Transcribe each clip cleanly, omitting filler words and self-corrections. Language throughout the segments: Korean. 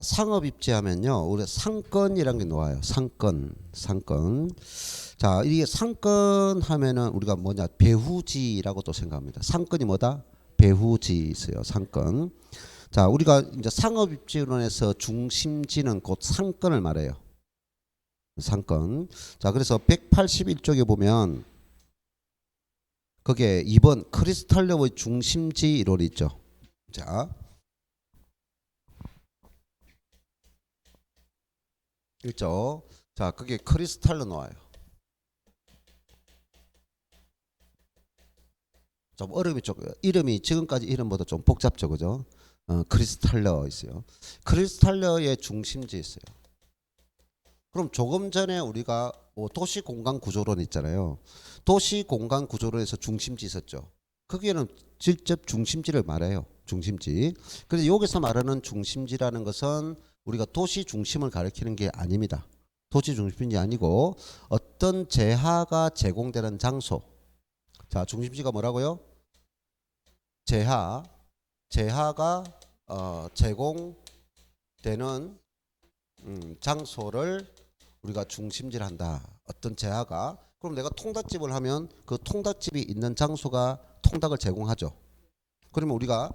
상업입지하면요, 우리 상권이라는 게 나와요. 상권. 자, 이게 상권 하면은 우리가 뭐냐, 배후지라고 또 생각합니다. 상권이 뭐다? 배후지 있어요. 상권. 자, 우리가 이제 상업입지론에서 중심지는 곧 상권을 말해요. 상권. 자, 그래서 181쪽에 보면 거기에 2번 크리스탈려의 중심지 이론이 있죠. 자, 있죠. 자, 그게 크리스탈로 나와요. 좀 어려움이 좀 이름이 지금까지 이름보다 좀 복잡죠, 그죠? 크리스탈러 있어요. 크리스탈러의 중심지 있어요. 그럼 조금 전에 우리가 뭐 도시 공간 구조론 있잖아요. 도시 공간 구조론에서 중심지 있었죠. 거기에는 직접 중심지를 말해요. 중심지. 그래서 여기서 말하는 중심지라는 것은 우리가 도시 중심을 가리키는 게 아닙니다. 도시 중심이 아니고 어떤 재화가 제공되는 장소. 자, 중심지가 뭐라고요? 재화가 제공되는 장소를 우리가 중심지를 한다. 어떤 재화가. 그럼 내가 통닭집을 하면 그 통닭집이 있는 장소가 통닭을 제공하죠. 그러면 우리가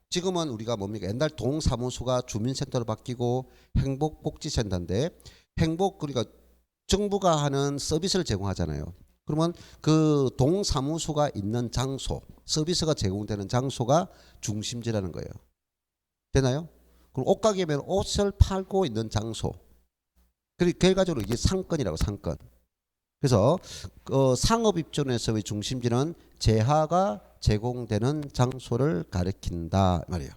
지금은 우리가 뭡니까? 옛날 동사무소가 주민센터로 바뀌고 행복복지센터인데 우리가 정부가 하는 서비스를 제공하잖아요. 그러면 그 동사무소가 있는 장소, 서비스가 제공되는 장소가 중심지라는 거예요. 되나요? 그럼 옷가게면 옷을 팔고 있는 장소. 그리고 결과적으로 이게 상권이라고, 상권. 그래서 상업입지론에서의 중심지는 재화가 제공되는 장소를 가리킨다 말이에요.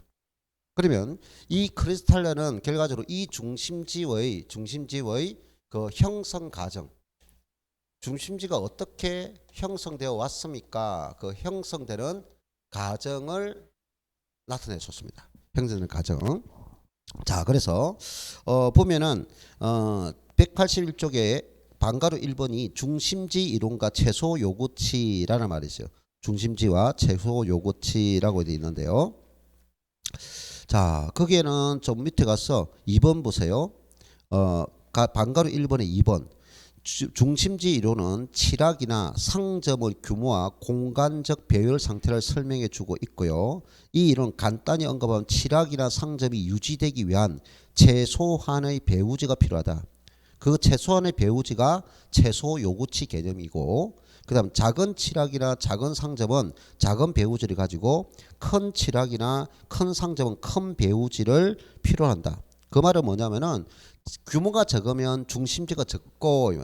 그러면 이 크리스탈러는 결과적으로 이 중심지의 그 형성 과정, 중심지가 어떻게 형성되어 왔습니까? 그 형성되는 과정을 나타내줬습니다. 형성되는 과정. 자, 그래서 보면은 181쪽에 방가루 1번이 중심지 이론과 최소 요구치라는 말이 있어요. 중심지와 최소 요구치라고 되어 있는데요. 자, 거기에는 좀 밑에 가서 2번 보세요. 방가루 1번에 2번. 중심지 이론은 칠학이나 상점의 규모와 공간적 배열 상태를 설명해 주고 있고요. 이 이론 간단히 언급하면 칠학이나 상점이 유지되기 위한 최소한의 배후지가 필요하다. 그 최소한의 배후지가 최소 요구치 개념이고, 그 다음 작은 칠학이나 작은 상점은 작은 배후지를 가지고 큰 칠학이나 큰 상점은 큰 배후지를 필요한다. 그 말은 뭐냐면은 규모가 적으면 중심지가 적고,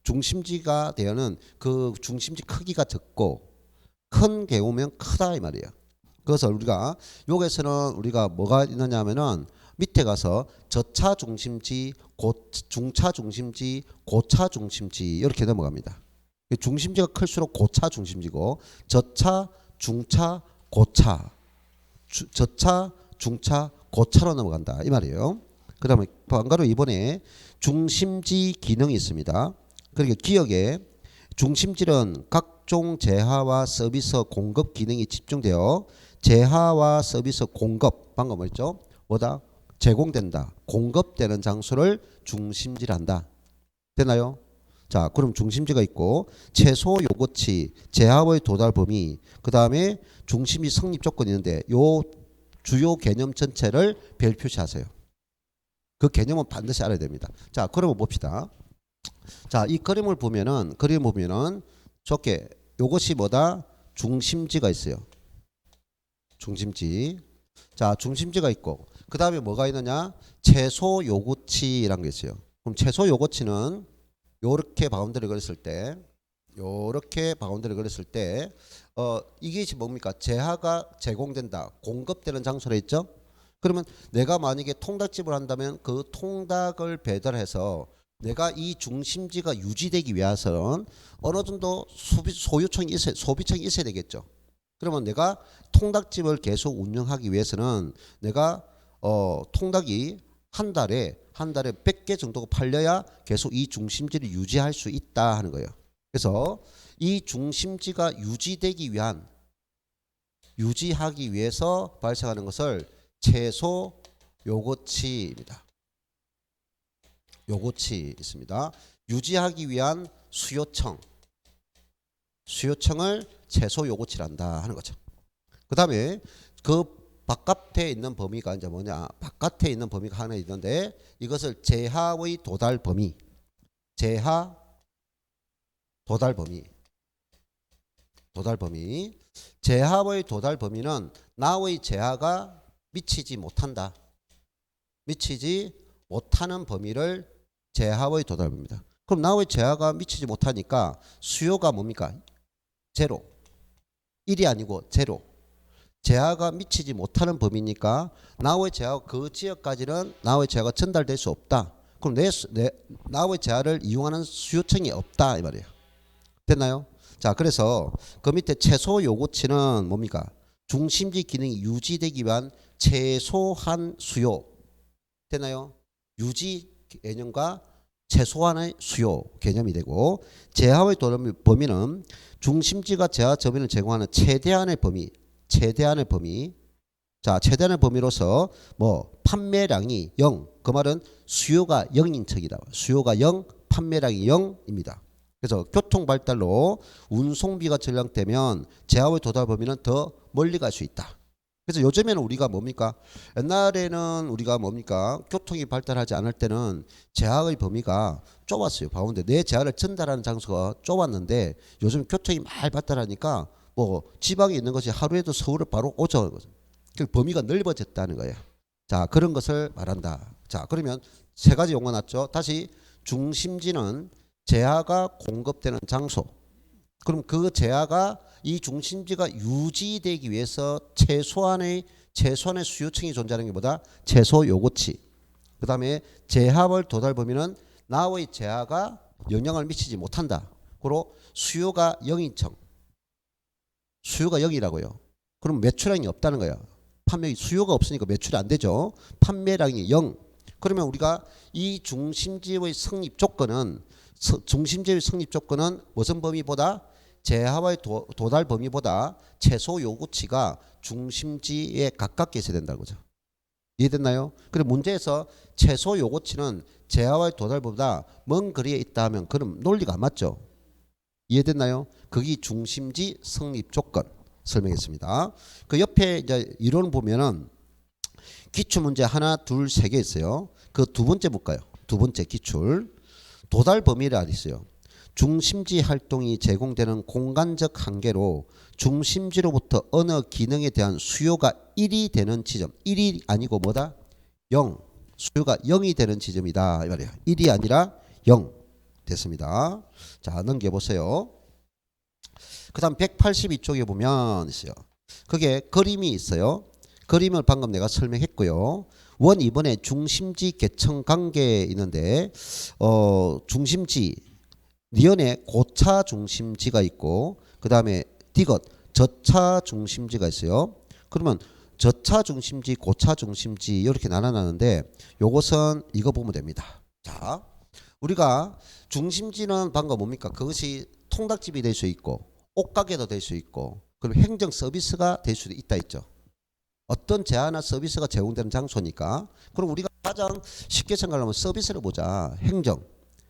중심지가 되어는 그 중심지 크기가 적고, 큰 경우면 크다 이 말이에요. 그래서 우리가 여기서는 우리가 뭐가 있느냐 하면은 밑에 가서 저차 중심지, 중차 중심지, 고차 중심지 이렇게 넘어갑니다. 중심지가 클수록 고차 중심지고, 저차, 중차, 고차, 저차, 중차, 고차로 넘어간다 이 말이에요. 그 다음에 방가로 이번에 중심지 기능이 있습니다. 그러니까 기억에 중심지는 각종 재화와 서비스 공급 기능이 집중되어 재화와 서비스 공급, 방금 뭐였죠? 뭐다? 제공된다. 공급되는 장소를 중심지란다. 되나요? 자, 그럼 중심지가 있고 최소 요구치, 재화의 도달 범위, 그 다음에 중심지 성립 조건이 있는데 요 주요 개념 전체를 별표시하세요. 그 개념은 반드시 알아야 됩니다. 자, 그러면 봅시다. 자, 이 그림 보면은 좋게 요것이 뭐다? 중심지가 있어요. 중심지. 자, 중심지가 있고 그 다음에 뭐가 있느냐? 최소 요구치라는 게 있어요. 그럼 최소 요구치는 요렇게 바운더리 그렸을 때 이게 뭡니까? 재화가 제공된다. 공급되는 장소라 있죠? 그러면 내가 만약에 통닭집을 한다면 그 통닭을 배달해서 내가 이 중심지가 유지되기 위해서는 어느 정도 소비청이 있어야 되겠죠. 그러면 내가 통닭집을 계속 운영하기 위해서는 내가 통닭이 한 달에 100개 정도가 팔려야 계속 이 중심지를 유지할 수 있다 하는 거예요. 그래서 이 중심지가 유지하기 위해서 발생하는 것을 최소 요구치입니다. 요구치 있습니다. 유지하기 위한 수요청을 최소 요구치란다 하는 거죠. 그 다음에 그 바깥에 있는 범위가 이제 뭐냐? 바깥에 있는 범위가 하나 있는데 이것을 제하의 도달 범위, 제하 도달 범위, 제하의 도달 범위는 나의 제하가 미치지 못한다. 미치지 못하는 범위를 제하의 도달 범위입니다. 그럼 나의 제하가 미치지 못하니까 수요가 뭡니까? 제로. 1이 아니고 제로. 제하가 미치지 못하는 범위니까 나의 제하가 그 지역까지는 나의 제하가 전달될 수 없다. 그럼 나의 제하를 이용하는 수요청이 없다 이 말이에요. 됐나요? 자, 그래서 그 밑에 최소 요구치는 뭡니까? 중심지 기능이 유지되기 위한 최소한 수요. 됐나요? 유지 개념과 최소한의 수요 개념이 되고, 제하의 도달 범위는 중심지가 제하 저변을 제공하는 최대한의 범위. 자, 최대한의 범위로서 뭐 판매량이 0. 그 말은 수요가 0인 척이다. 수요가 0, 판매량이 0입니다. 그래서 교통 발달로 운송비가 절약되면 제하의 도달 범위는 더 멀리 갈 수 있다. 그래서 요즘에는 우리가 뭡니까? 옛날에는 우리가 뭡니까? 교통이 발달하지 않을 때는 제하의 범위가 좁았어요. 봐본데 내 제하를 전달하는 장소가 좁았는데 요즘 교통이 많이 발달하니까 뭐 지방에 있는 것이 하루에도 서울을 바로 오죠. 그 범위가 넓어졌다는 거예요. 자, 그런 것을 말한다. 자, 그러면 세 가지 용어 났죠. 다시 중심지는 제하가 공급되는 장소. 그럼 그 제하가 이 중심지가 유지되기 위해서 최소한의 수요층이 존재하는 게 뭐다? 최소 요구치. 그 다음에 제하의 도달 범위는 나의 제하가 영향을 미치지 못한다. 그리고 수요가 0인 척. 수요가 0이라고요. 그럼 매출량이 없다는 거야. 수요가 없으니까 매출이 안 되죠. 판매량이 0. 그러면 우리가 이 중심지의 성립 조건은 무슨 범위보다 제하의 도달 범위보다 최소 요구치가 중심지에 가깝게 있어야 된다는 거죠. 이해됐나요? 그리고 문제에서 최소 요구치는 제하의 도달 범위보다 먼 거리에 있다 하면 그럼 논리가 안 맞죠. 이해됐나요? 그게 중심지 성립 조건 설명했습니다. 그 옆에 이제 이론 보면은 기출 문제 하나, 둘, 세 개 있어요. 그 두 번째 볼까요? 두 번째 기출. 도달 범위라 있어요. 중심지 활동이 제공되는 공간적 한계로 중심지로부터 어느 기능에 대한 수요가 1이 되는 지점. 1이 아니고 뭐다? 0. 수요가 0이 되는 지점이다. 이 말이에요. 1이 아니라 0 됐습니다. 자, 넘겨보세요. 그 다음 182쪽에 보면 있어요. 그게 그림이 있어요. 그림을 방금 내가 설명했고요. 원 2번에 중심지 계층 관계 있는데 중심지 니은에 고차 중심지가 있고 그 다음에 디귿 저차 중심지가 있어요. 그러면 저차 중심지 고차 중심지 이렇게 나눠놨는데 요것은 이거 보면 됩니다. 자, 우리가 중심지는 방금 뭡니까? 그것이 통닭집이 될 수 있고 옷가게도 될 수 있고 그리고 행정 서비스가 될 수도 있다 있죠. 어떤 제한이나 서비스가 제공되는 장소니까. 그럼 우리가 가장 쉽게 생각하면 서비스를 보자. 행정.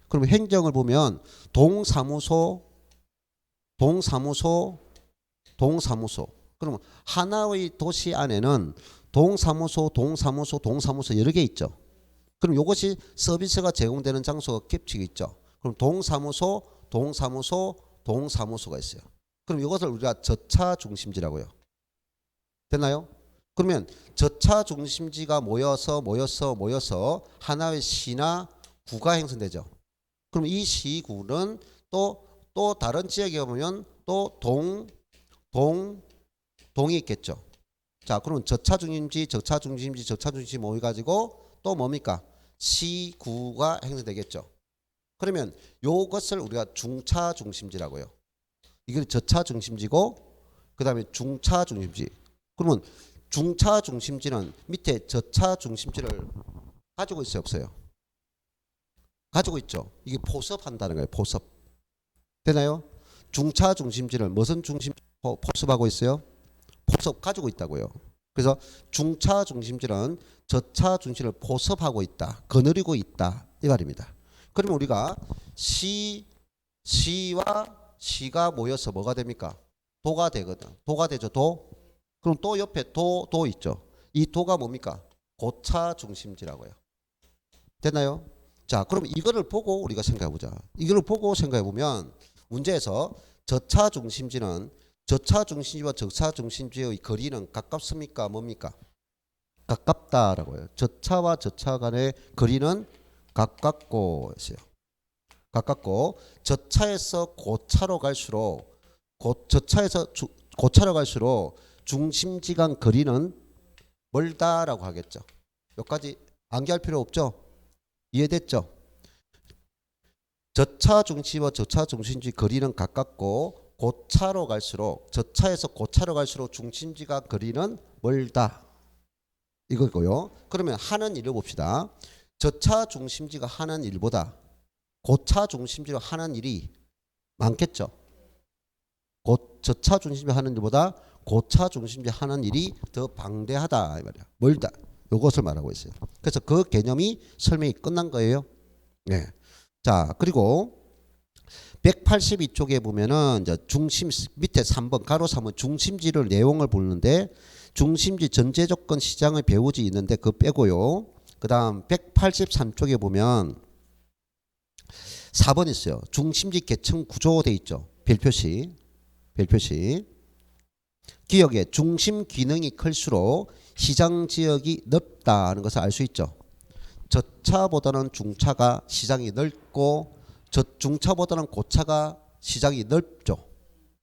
그럼 행정을 보면 동사무소. 그러면 하나의 도시 안에는 동사무소 여러 개 있죠. 그럼 이것이 서비스가 제공되는 장소가 겹치고 있죠. 그럼 동사무소가 있어요. 그럼 이것을 우리가 저차 중심지라고요. 됐나요? 그러면 저차 중심지가 모여서 하나의 시나 구가 형성되죠. 그럼 이 시구는 또 다른 지역에 보면 또 동이 있겠죠. 자, 그러면 저차 중심지 모여가지고 또 뭡니까? 시구가 형성되겠죠. 그러면 요것을 우리가 중차 중심지라고요. 이게 저차 중심지고 그 다음에 중차 중심지. 그러면 중차 중심지는 밑에 저차 중심지를 가지고 있어요, 없어요? 가지고 있죠. 이게 포섭한다는 거예요. 포섭. 되나요? 중차 중심지를 무슨 중심 포섭하고 있어요? 포섭 가지고 있다고요. 그래서 중차 중심지는 저차 중심을 포섭하고 있다. 거느리고 있다. 이 말입니다. 그러면 우리가 시와 시가 모여서 뭐가 됩니까? 도가 되거든. 도가 되죠. 도. 그럼 또 옆에 도 있죠. 이 도가 뭡니까? 고차 중심지라고요. 됐나요? 자, 그럼 이거를 보고 우리가 생각해 보자. 이거를 보고 생각해 보면 문제에서 저차 중심지는 저차 중심지와 저차 중심지의 거리는 가깝습니까? 뭡니까? 가깝다라고요. 저차와 저차 간의 거리는 가깝고 했어요. 가깝고 저차에서 고차로 갈수록 저차에서 고차로 갈수록 중심지 간 거리는 멀다라고 하겠죠. 여기까지 암기할 필요 없죠? 이해됐죠? 저차 중심과 저차 중심지 거리는 가깝고 고차로 갈수록 저차에서 고차로 갈수록 중심지가 거리는 멀다. 이거고요. 그러면 하는 일을 봅시다. 저차 중심지가 하는 일보다 고차 중심지로 하는 일이 많겠죠. 저차 중심지 하는 일보다 고차 중심지 하는 일이 더 방대하다 이 말이야. 멀다. 이것을 말하고 있어요. 그래서 그 개념이 설명이 끝난 거예요. 네. 자, 그리고 182쪽에 보면은 이제 중심 밑에 3번 가로 3번 중심지를 내용을 보는데 중심지 전제 조건 시장의 배우지 있는데 그거 빼고요. 그다음 183쪽에 보면 4번 있어요. 중심지 계층 구조 돼 있죠. 별표시. 기억에 중심 기능이 클수록 시장 지역이 넓다는 것을 알 수 있죠. 저차보다는 중차가 시장이 넓고 중차보다는 고차가 시장이 넓죠.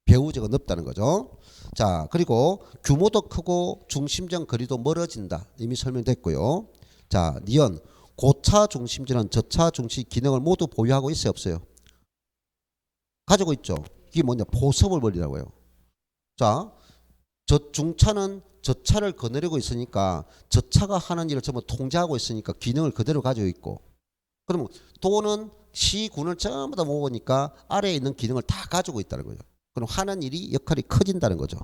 배우지가 넓다는 거죠. 자, 그리고 규모도 크고 중심적 거리도 멀어진다. 이미 설명됐고요. 자, 니은 고차 중심지는 저차 중심 기능을 모두 보유하고 있어요, 없어요? 가지고 있죠. 이게 뭐냐? 포섭을 벌이라고요. 자, 저 중차는 저차를 거느리고 있으니까 저차가 하는 일을 전부 통제하고 있으니까 기능을 그대로 가지고 있고, 그러면 도는 시군을 전부 다 모으니까 아래에 있는 기능을 다 가지고 있다는 거죠. 그럼 하는 일이 역할이 커진다는 거죠.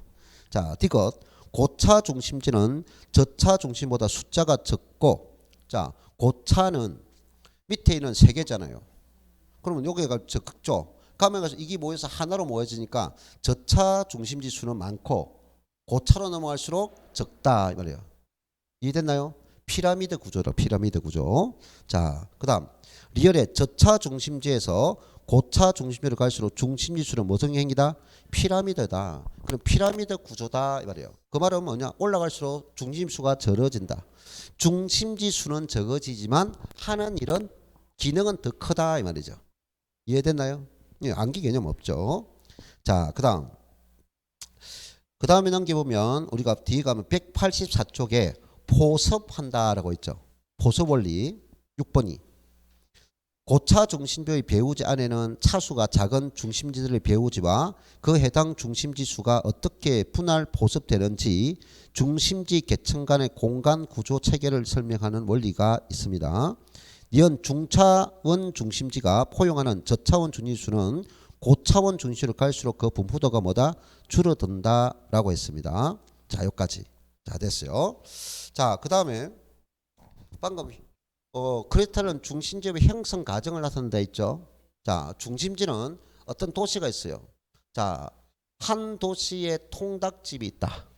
자, 디귿 고차 중심지는 저차 중심보다 숫자가 적고, 자, 고차는 밑에 있는 세 개잖아요. 그러면 여기가 적죠. 가면 이게 모여서 하나로 모여지니까 저차 중심지 수는 많고 고차로 넘어갈수록 적다 이 말이에요. 이해됐나요? 피라미드 구조다. 피라미드 구조. 자, 그다음 리얼의 저차 중심지에서 고차 중심지로 갈수록 중심지 수는 무슨 행위다? 피라미드다. 그럼 피라미드 구조다 이 말이에요. 그 말은 뭐냐? 올라갈수록 중심수가 적어진다. 중심지 수는 적어지지만 하는 일은 기능은 더 크다 이 말이죠. 이해됐나요? 예, 암기 개념 없죠. 자, 그다음에 넘겨보면 우리가 뒤에 가면 184쪽에 포섭한다라고 있죠. 포섭 원리 6번이 고차 중심지의 배우지 안에는 차수가 작은 중심지들의 배우지와 그 해당 중심지 수가 어떻게 분할 포섭되는지 중심지 계층 간의 공간 구조 체계를 설명하는 원리가 있습니다. 이은 중차원 중심지가 포용하는 저차원 중심지수는 고차원 중심지로 갈수록 그 분포도가 뭐다? 줄어든다라고 했습니다. 자, 여기까지. 자, 됐어요. 자, 그 다음에 방금 크리스탈은 중심지의 형성 과정을 나타낸다 했죠. 자, 중심지는 어떤 도시가 있어요. 자, 한 도시에 통닭집이 있다.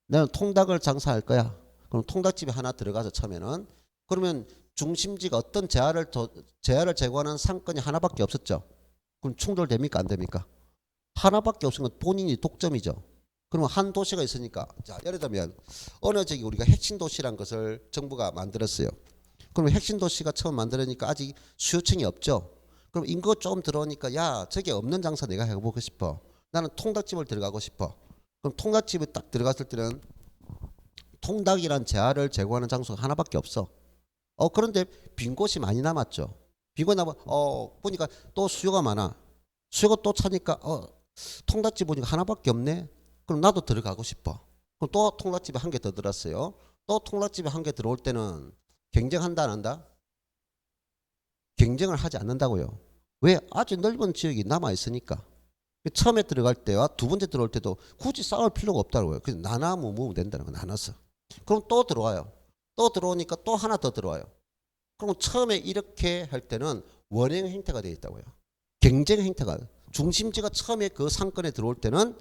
나는 통닭을 장사할 거야. 그럼 통닭집이 하나 들어가서 처음에는 그러면 중심지가 어떤 제한을 제거하는 상권이 하나밖에 없었죠. 그럼 충돌됩니까? 안 됩니까? 하나밖에 없으면 본인이 독점이죠. 그러면 한 도시가 있으니까 자, 예를 들면 어느 저기 우리가 핵심 도시란 것을 정부가 만들었어요. 그럼 핵심 도시가 처음 만들으니까 아직 수요층이 없죠. 그럼 인구가 좀 들어오니까 야, 저기 없는 장사 내가 해보고 싶어. 나는 통닭집을 들어가고 싶어. 그럼 통닭집에 딱 들어갔을 때는 통닭이란 제한을 제거하는 장소가 하나밖에 없어. 그런데 빈 곳이 많이 남았죠. 빈 곳 남아 보니까 또 수요가 많아. 수요가 또 차니까 통닭집 보니까 하나밖에 없네. 그럼 나도 들어가고 싶어. 그럼 또 통닭집에 한 개 더 들었어요. 또 통닭집에 한 개 들어올 때는 경쟁한다 안 한다? 경쟁을 하지 않는다고요. 왜? 아주 넓은 지역이 남아 있으니까. 처음에 들어갈 때와 두 번째 들어올 때도 굳이 싸울 필요가 없다고요. 그래서 나눠 모으면 된다는 거 나눠서. 그럼 또 들어와요. 또 들어오니까 또 하나 더 들어와요. 그럼 처음에 이렇게 할 때는 원행 행태가 되어 있다고요. 경쟁 행태가. 중심지가 처음에 그 상권에 들어올 때는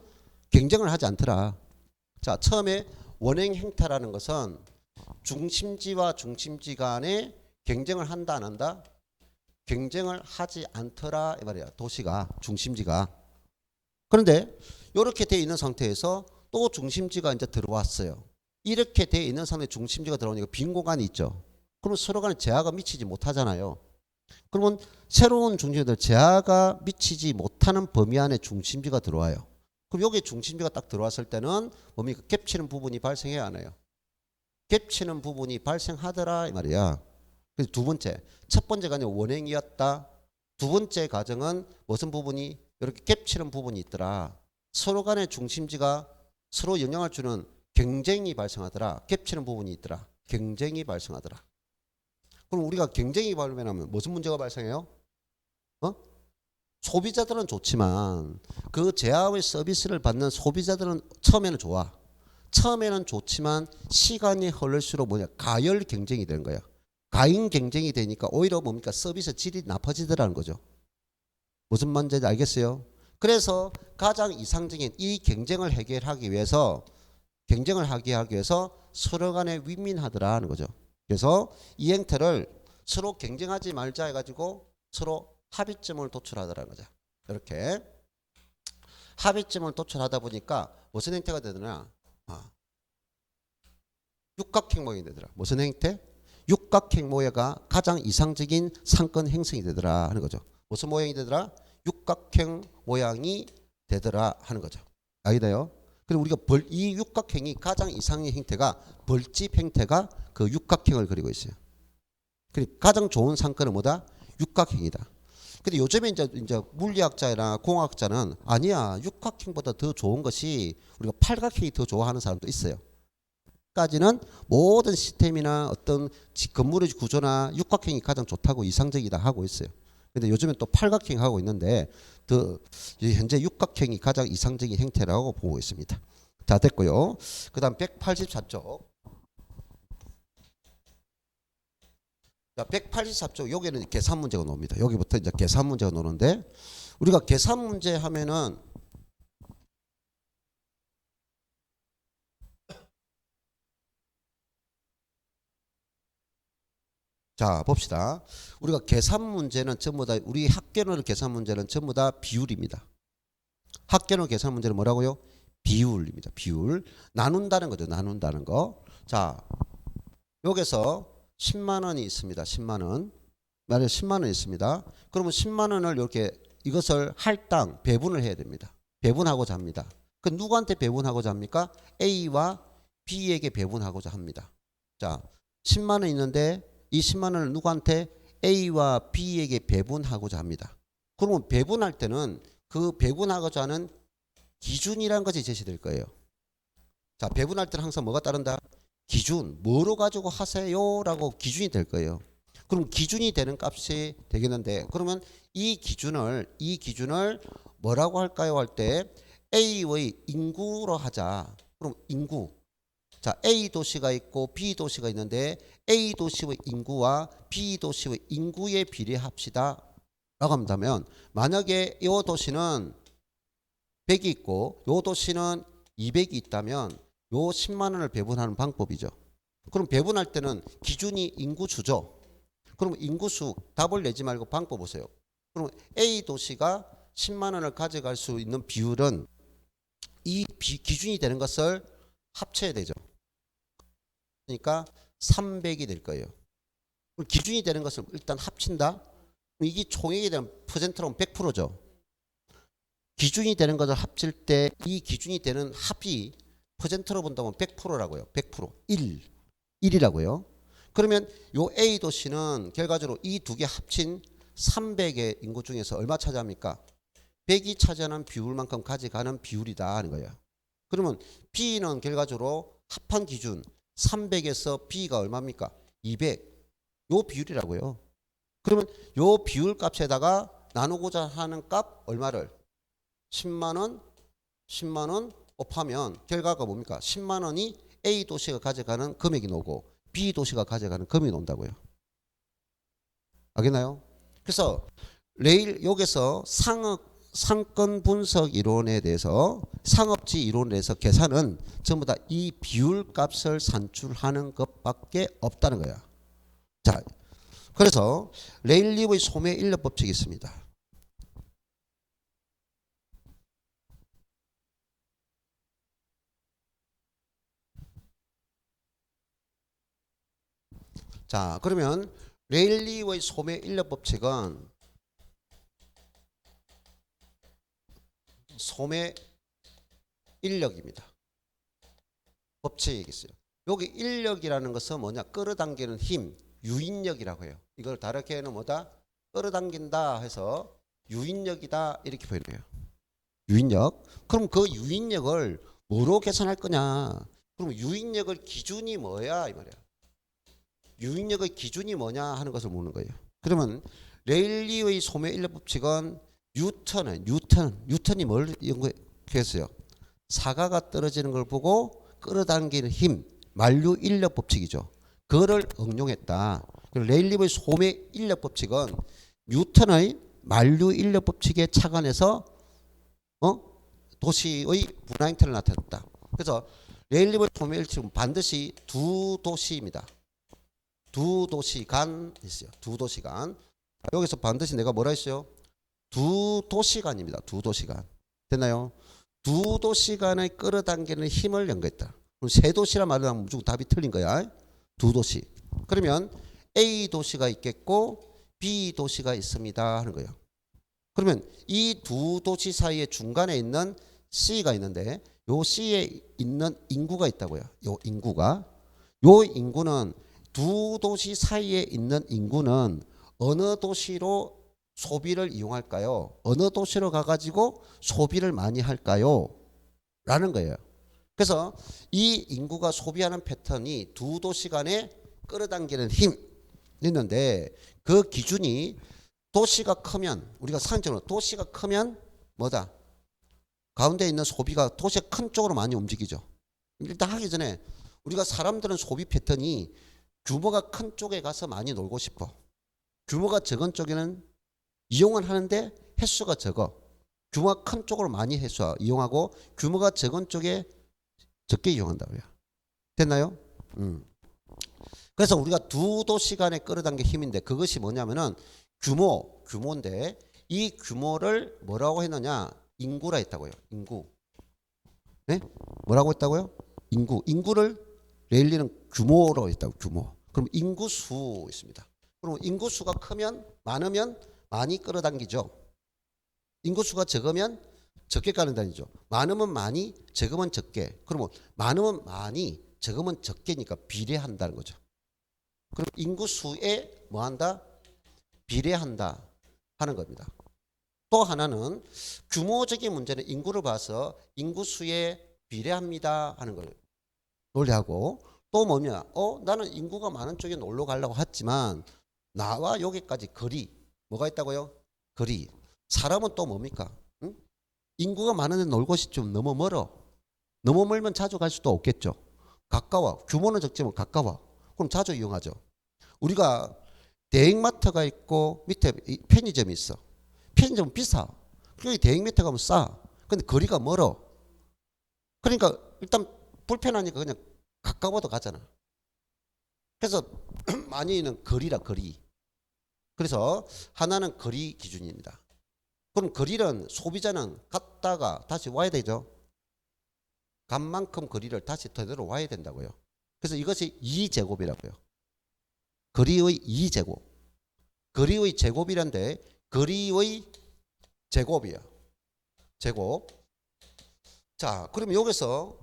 경쟁을 하지 않더라. 자, 처음에 원행 행태라는 것은 중심지와 중심지 간에 경쟁을 한다 안 한다? 경쟁을 하지 않더라 이 말이야. 도시가 중심지가. 그런데 이렇게 돼 있는 상태에서 또 중심지가 이제 들어왔어요. 이렇게 돼 있는 상태에 중심지가 들어오니까 빈 공간이 있죠. 그러면 서로 간에 제하가 미치지 못하잖아요. 그러면 새로운 중심지들 제하가 미치지 못하는 범위 안에 중심지가 들어와요. 그럼 여기 중심지가 딱 들어왔을 때는 뭡니까? 겹치는 부분이 발생해야 하나요? 겹치는 부분이 발생하더라 이 말이야. 그래서 두 번째, 첫 번째 과정이 원행이었다. 두 번째 과정은 무슨 부분이 이렇게 겹치는 부분이 있더라. 서로 간의 중심지가 서로 영향을 주는 경쟁이 발생하더라. 겹치는 부분이 있더라. 경쟁이 발생하더라. 그럼 우리가 경쟁이 발생하면 무슨 문제가 발생해요? 소비자들은 좋지만 그 제약의 서비스를 받는 소비자들은 처음에는 좋아. 처음에는 좋지만 시간이 흐를수록 뭐냐? 가열 경쟁이 되는 거야. 가인 경쟁이 되니까 오히려 뭡니까? 서비스 질이 나빠지더라는 거죠. 무슨 말인지 알겠어요? 그래서 가장 이상적인 이 경쟁을 해결하기 위해서 서로 간에 윈윈하더라는 거죠. 그래서 이 행태를 서로 경쟁하지 말자 해가지고 서로 합의점을 도출하더라는 거죠. 이렇게 합의점을 도출하다 보니까 무슨 행태가 되더냐? 육각형 모양이 되더라. 무슨 행태? 육각형 모양가 가장 이상적인 상권 형성이 되더라 하는 거죠. 무슨 모양이 되더라? 육각형 모양이 되더라 하는 거죠. 알겠나요? 그리고 우리가 이 육각형이 가장 이상의 형태가 벌집 형태가 그 육각형을 그리고 있어요. 그리고 가장 좋은 상권은 뭐다? 육각형이다. 근데 요즘에 이제 물리학자나 공학자는 아니야, 육각형보다 더 좋은 것이 우리가 팔각형이 더 좋아하는 사람도 있어요. 까지는 모든 시스템이나 어떤 건물의 구조나 육각형이 가장 좋다고 이상적이다 하고 있어요. 근데 요즘엔 또 팔각형 하고 있는데 더 현재 육각형이 가장 이상적인 형태라고 보고 있습니다. 자, 됐고요. 그다음 184쪽. 자, 184쪽 여기는 계산 문제가 나옵니다. 여기부터 이제 계산 문제가 나오는데 우리가 계산 문제 하면은 자, 봅시다. 우리가 계산 문제는 전부 다 우리 학교는 계산 문제는 전부 다 비율입니다. 학교는 계산 문제는 뭐라고요? 비율입니다. 비율. 나눈다는 거죠. 나눈다는 거. 자, 여기서 10만 원이 있습니다. 10만 원. 만약에 10만 원이 있습니다. 그러면 10만 원을 이렇게 이것을 할당 배분을 해야 됩니다. 배분하고자 합니다. 그 누구한테 배분하고자 합니까? A와 B에게 배분하고자 합니다. 자, 10만 원 있는데 이 10만 원을 누구한테? A와 B에게 배분하고자 합니다. 그러면 배분할 때는 그 배분하고자 하는 기준이라는 것이 제시될 거예요. 자, 배분할 때는 항상 뭐가 따른다? 기준, 뭐로 가지고 하세요? 라고 기준이 될 거예요. 그럼 기준이 되는 값이 되겠는데 그러면 이 기준을 뭐라고 할까요? 할 때 A의 인구로 하자. 그럼 인구. 자, A 도시가 있고 B 도시가 있는데 A 도시의 인구와 B 도시의 인구에 비례합시다 라고 한다면 만약에 이 도시는 100이 있고 이 도시는 200이 있다면 요 10만 원을 배분하는 방법이죠. 그럼 배분할 때는 기준이 인구수죠. 그럼 인구수 답을 내지 말고 방법 보세요. 그럼 A 도시가 10만 원을 가져갈 수 있는 비율은 이 기준이 되는 것을 합쳐야 되죠. 그러니까 300이 될 거예요. 기준이 되는 것을 일단 합친다. 이게 총액이 되는 퍼센트로 100%죠. 기준이 되는 것을 합칠 때 이 기준이 되는 합이 퍼센트로 본다면 100%라고요. 100%. 1이라고요. 그러면 요 A 도시는 결과적으로 이 두 개 합친 300의 인구 중에서 얼마 차지합니까? 100이 차지하는 비율만큼 가져가는 비율이다 하는 거예요. 그러면 B는 결과적으로 합한 기준 300에서 B가 얼마입니까? 200. 요 비율이라고요. 그러면 요 비율 값에다가 나누고자 하는 값 얼마를? 10만 원, 10만 원 곱하면 결과가 뭡니까? 10만 원이 A 도시가 가져가는 금액이 나오고 B 도시가 가져가는 금액이 나온다고요. 알겠나요? 그래서 레일 여기서 상권 분석 이론에 대해서 상업지 이론에 대해서 계산은 전부 다 이 비율 값을 산출하는 것밖에 없다는 거야. 자, 그래서 레일리의 소매 인력 법칙이 있습니다. 자, 그러면 레일리의 소매 인력 법칙은 소매 인력입니다. 법칙이 있어요. 여기 인력이라는 것은 뭐냐? 끌어당기는 힘, 유인력이라고 해요. 이걸 다르게는 뭐다? 끌어당긴다 해서 유인력이다 이렇게 표현해요. 유인력. 그럼 그 유인력을 뭐로 계산할 거냐? 그럼 유인력을 기준이 뭐야 이 말이야. 유인력의 기준이 뭐냐 하는 것을 묻는 거예요. 그러면 레일리의 소매 인력 법칙은 뉴턴이 뭘 연구했어요? 사과가 떨어지는 걸 보고 끌어당기는 힘, 만류 인력 법칙이죠. 그거를 응용했다. 레일리의 소매 인력 법칙은 뉴턴의 만류 인력 법칙에 착안해서 도시의 분화 형태를 나타냈다. 그래서 레일리의 소매 인력 법칙은 반드시 두 도시입니다. 두 도시간 있어요. 두 도시간. 여기서 반드시 내가 뭐라 했어요? 두 도시간입니다. 두 도시간. 됐나요? 두 도시간을 끌어당기는 힘을 연구했다. 그럼 세 도시라 말하면 무조건 답이 틀린 거야. 두 도시. 그러면 A 도시가 있겠고 B 도시가 있습니다 하는 거예요. 그러면 이 두 도시 사이에 중간에 있는 C가 있는데 요 C에 있는 인구가 있다고요. 요 인구가. 요 인구는 두 도시 사이에 있는 인구는 어느 도시로 소비를 이용할까요? 어느 도시로 가가지고 소비를 많이 할까요? 라는 거예요. 그래서 이 인구가 소비하는 패턴이 두 도시 간에 끌어당기는 힘이 있는데 그 기준이 도시가 크면 우리가 상징으로 도시가 크면 뭐다? 가운데 있는 소비가 도시의 큰 쪽으로 많이 움직이죠. 일단 하기 전에 우리가 사람들은 소비 패턴이 규모가 큰 쪽에 가서 많이 놀고 싶어. 규모가 적은 쪽에는 이용은 하는데 횟수가 적어. 규모가 큰 쪽으로 많이 이용하고 규모가 적은 쪽에 적게 이용한다고요. 됐나요? 그래서 우리가 두 도시 간에 끌어당긴 힘인데 그것이 뭐냐면은 규모인데 이 규모를 뭐라고 했느냐? 인구라 했다고요. 인구. 네? 뭐라고 했다고요? 인구를 레일리는 규모로 했다고. 규모. 그럼 인구수 있습니다. 그럼 인구수가 크면 많으면 많이 끌어당기죠. 인구수가 적으면 적게 끌어당기죠. 많으면 많이, 적으면 적게. 그러면 많으면 많이, 적으면 적게니까 비례한다는 거죠. 그럼 인구수에 뭐한다? 비례한다 하는 겁니다. 또 하나는 규모적인 문제는 인구를 봐서 인구수에 비례합니다 하는 걸 논리하고 또 뭐냐? 나는 인구가 많은 쪽에 놀러 가려고 했지만 나와 여기까지 거리 뭐가 있다고요? 거리. 사람은 또 뭡니까? 응? 인구가 많은 데 놀 곳이 좀 너무 멀어. 너무 멀면 자주 갈 수도 없겠죠. 가까워. 규모는 적지만 가까워. 그럼 자주 이용하죠. 우리가 대형마트가 있고 밑에 편의점이 있어. 편의점은 비싸. 여기 대형마트 가면 싸. 근데 거리가 멀어. 그러니까 일단 불편하니까 그냥 가까워도 가잖아. 그래서 많이는 거리라 거리. 그래서 하나는 거리 기준입니다. 그럼 거리는 소비자는 갔다가 다시 와야 되죠. 간 만큼 거리를 다시 되돌아 와야 된다고요. 그래서 이것이 2제곱이라고요. 거리의 2제곱. 거리의 제곱이란데 거리의 제곱이야. 제곱. 자, 그러면 여기서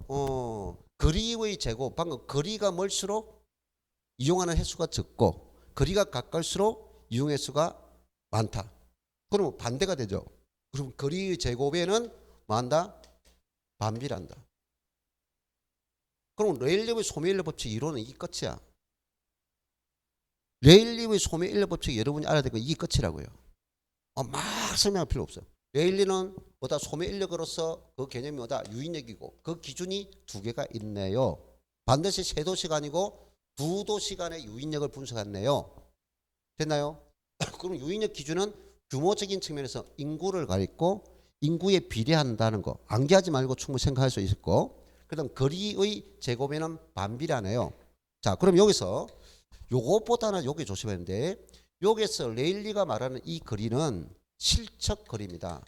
거리의 제곱. 방금 거리가 멀수록 이용하는 횟수가 적고 거리가 가까울수록 이용 횟수가 많다. 그러면 반대가 되죠. 그럼 거리의 제곱에는 뭐한다? 반비례한다. 그럼 레일리의 소매인력 법칙 이론은 이 끝이야. 레일리의 소매인력 법칙 여러분이 알아야 될 건 이 끝이라고요. 막 설명할 필요 없어요. 레일리는 뭐다 소매 인력으로서 그 개념이 뭐다 유인력이고 그 기준이 두 개가 있네요. 반드시 세 도시가 아니고 두 도시 간의 유인력을 분석했네요. 됐나요? 그럼 유인력 기준은 규모적인 측면에서 인구를 가리고 인구에 비례한다는 거 암기하지 말고 충분히 생각할 수 있을 거. 그다음 거리의 제곱에는 반비례하네요. 자, 그럼 여기서 요것보다는 요게 조심했는데 여기서 레일리가 말하는 이 거리는 실측 거리입니다.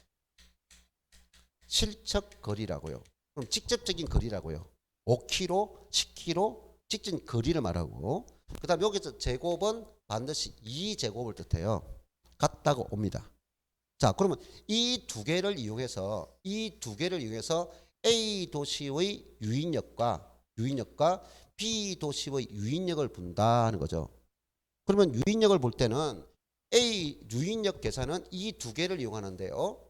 실측 거리라고요. 그럼 직접적인 거리라고요. 5km, 10km 직전 거리를 말하고 그 다음 여기서 제곱은 반드시 2제곱을 뜻해요. 같다고 옵니다. 자, 그러면 이 두 개를 이용해서 A 도시의 유인력과 B 도시의 유인력을 분다는 거죠. 그러면 유인력을 볼 때는 A 유인력 계산은 이 두 개를 이용하는데요.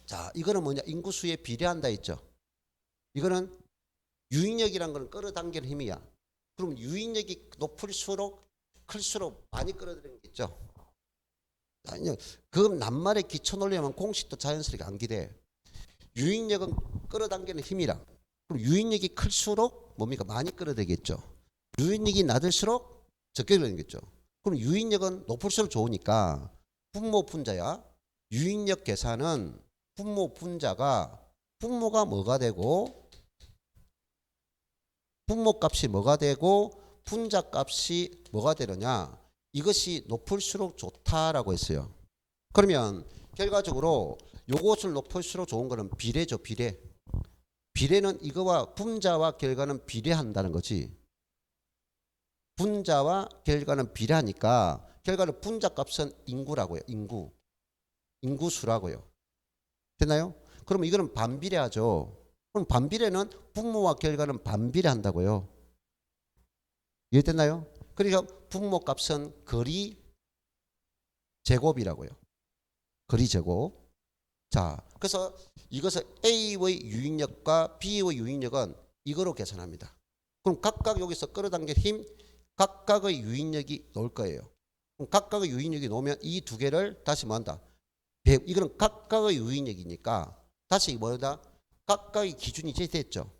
자, 이거는 뭐냐? 인구수에 비례한다 했죠. 이거는 유인력이란 건 끌어당기는 힘이야. 그럼 유인력이 높을수록 클수록 많이 끌어들이는 게 있죠. 그 낱말의 기초 논리만 공식도 자연스럽게 암기돼. 유인력은 끌어당기는 힘이라. 그럼 유인력이 클수록 뭡니까? 많이 끌어들이겠죠. 유인력이 낮을수록 적게 끌어들이겠죠. 그럼 유인력은 높을수록 좋으니까 분모 분자야. 유인력 계산은 분모 분자가 분모가 뭐가 되고 분모값이 뭐가 되고 분자값이 뭐가 되느냐. 이것이 높을수록 좋다라고 했어요. 그러면 결과적으로 요것을 높을수록 좋은 거는 비례죠. 비례. 비례는 이거와 분자와 결과는 비례한다는 거지. 분자와 결과는 비례하니까 결과는 분자값은 인구라고요. 인구수라고요. 됐나요? 그럼 이거는 반비례하죠. 그럼 반비례는 분모와 결과는 반비례한다고요. 이해됐나요? 그러니까 분모값은 거리 제곱이라고요. 거리 제곱. 자, 그래서 이것을 A의 유인력과 B의 유인력은 이거로 계산합니다. 그럼 각각 여기서 끌어당긴 힘, 각각의 유인력이 나올 거예요. 그럼 각각의 유인력이 나오면 이 두 개를 다시 뭐한다? 이거는 각각의 유인력이니까 다시 뭐다? 각각의 기준이 제시됐죠.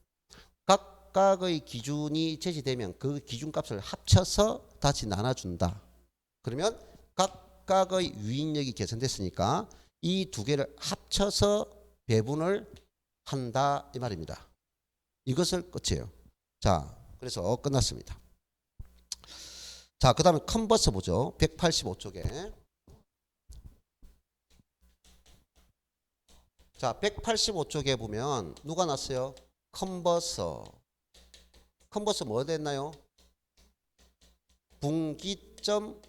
각각의 기준이 제시되면 그 기준값을 합쳐서 다시 나눠준다. 그러면 각각의 유인력이 계산됐으니까 이 두 개를 합쳐서 배분을 한다 이 말입니다. 이것을 끝이에요. 자, 그래서 끝났습니다. 자, 그 다음에 컨버스 보죠. 185쪽에. 자, 185쪽에 보면 누가 났어요? 컨버스. 컨버스 뭐 됐나요? 분기점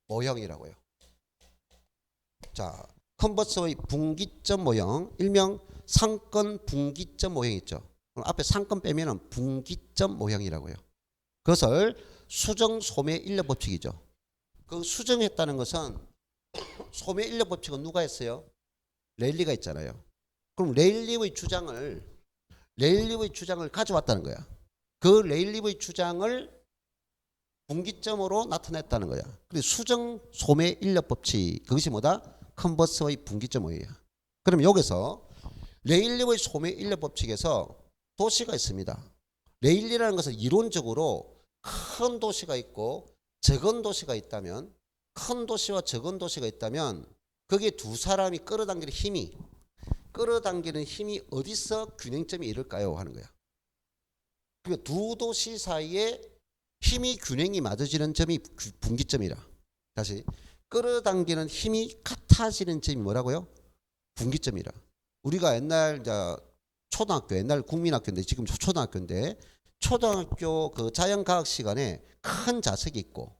모형이라고요. 자, 컨버스의 분기점 모형, 일명 상권 분기점 모형이 있죠. 그럼 앞에 상권 빼면은 분기점 모형이라고요. 그것을 수정 소매 인력 법칙이죠. 그 수정했다는 것은 소매 인력 법칙은 누가 했어요? 레일리가 있잖아요. 그럼 레일리의 주장을 가져왔다는 거야. 그 레일리의 주장을 분기점으로 나타냈다는 거야. 근데 수정 소매 인력 법칙 그것이 뭐다? 컨버스의 분기점 모형이야. 그럼 여기서 레일리의 소매 인력 법칙에서 도시가 있습니다. 레일리라는 것은 이론적으로 큰 도시가 있고 적은 도시가 있다면 큰 도시와 적은 도시가 있다면 거기에 두 사람이 끌어당기는 힘이 어디서 균형점이 이룰까요? 하는 거야. 그러니까 두 도시 사이에 힘이 균형이 맞아지는 점이 분기점이라. 다시 끌어당기는 힘이 같아지는 점이 뭐라고요? 분기점이라. 우리가 옛날 초등학교, 옛날 국민학교인데 지금 초등학교인데 초등학교 그 자연과학 시간에 큰 자석이 있고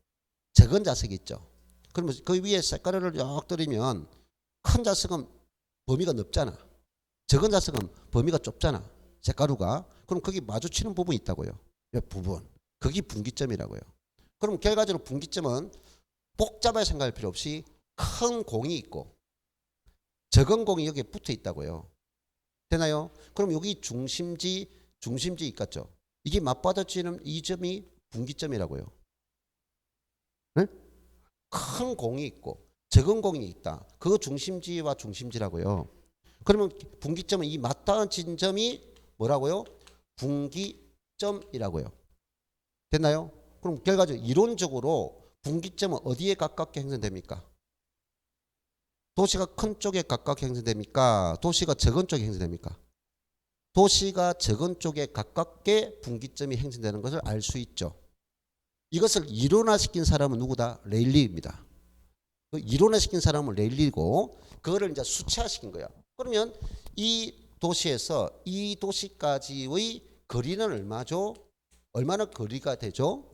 적은 자석이 있죠. 그러면 그 위에 색깔을 쫙 들이면 큰 자석은 범위가 넓잖아. 적은 자석은 범위가 좁잖아. 색가루가. 그럼 거기 마주치는 부분이 있다고요. 부분. 그게 분기점이라고요. 그럼 결과적으로 분기점은 복잡하게 생각할 필요 없이 큰 공이 있고 적은 공이 여기에 붙어 있다고요. 되나요? 그럼 여기 중심지 있겠죠. 이게 맞받아지는 이 점이 분기점이라고요. 네? 큰 공이 있고 적은 공이 있다. 그 중심지와 중심지라고요. 그러면 분기점은 이 맞닿은 지점이 뭐라고요? 분기점이라고요. 됐나요? 그럼 결과적으로 이론적으로 분기점은 어디에 가깝게 형성됩니까? 도시가 큰 쪽에 가깝게 형성됩니까? 도시가 적은 쪽에 형성됩니까? 도시가 적은 쪽에 가깝게 분기점이 형성되는 것을 알 수 있죠. 이것을 이론화시킨 사람은 누구다? 레일리입니다. 그 이론화시킨 사람은 레일리고 그거를 이제 수치화시킨 거야. 그러면 이 도시에서 이 도시까지의 거리는 얼마죠? 얼마나 거리가 되죠?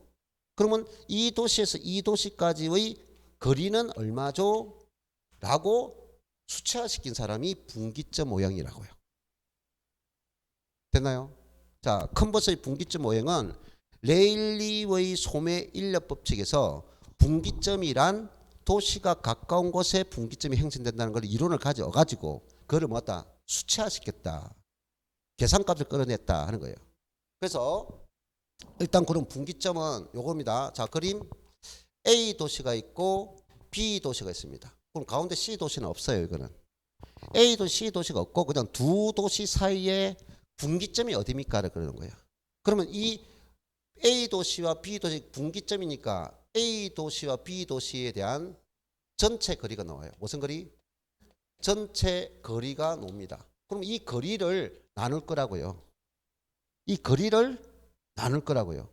그러면 이 도시에서 이 도시까지의 거리는 얼마죠? 라고 수치화시킨 사람이 분기점 모형이라고요. 됐나요? 자, 컨버스의 분기점 모형은 레일리의 소매 인력 법칙에서 분기점이란 도시가 가까운 곳에 분기점이 형성된다는 걸 이론을 가져가지고 그걸 뭐다? 수치화시켰다. 계산값을 끌어냈다 하는 거예요. 그래서 일단 그럼 분기점은 요겁니다. 자, 그림 A 도시가 있고 B 도시가 있습니다. 그럼 가운데 C 도시는 없어요. 이거는 A 도시, C 도시가 없고 그냥 두 도시 사이에 분기점이 어디입니까? 그러는 거예요. 그러면 이 A 도시와 B 도시 분기점이니까 A 도시와 B 도시에 대한 전체 거리가 나와요. 무슨 거리? 전체 거리가 나옵니다. 그럼 이 거리를 나눌 거라고요. 이 거리를 나눌 거라고요.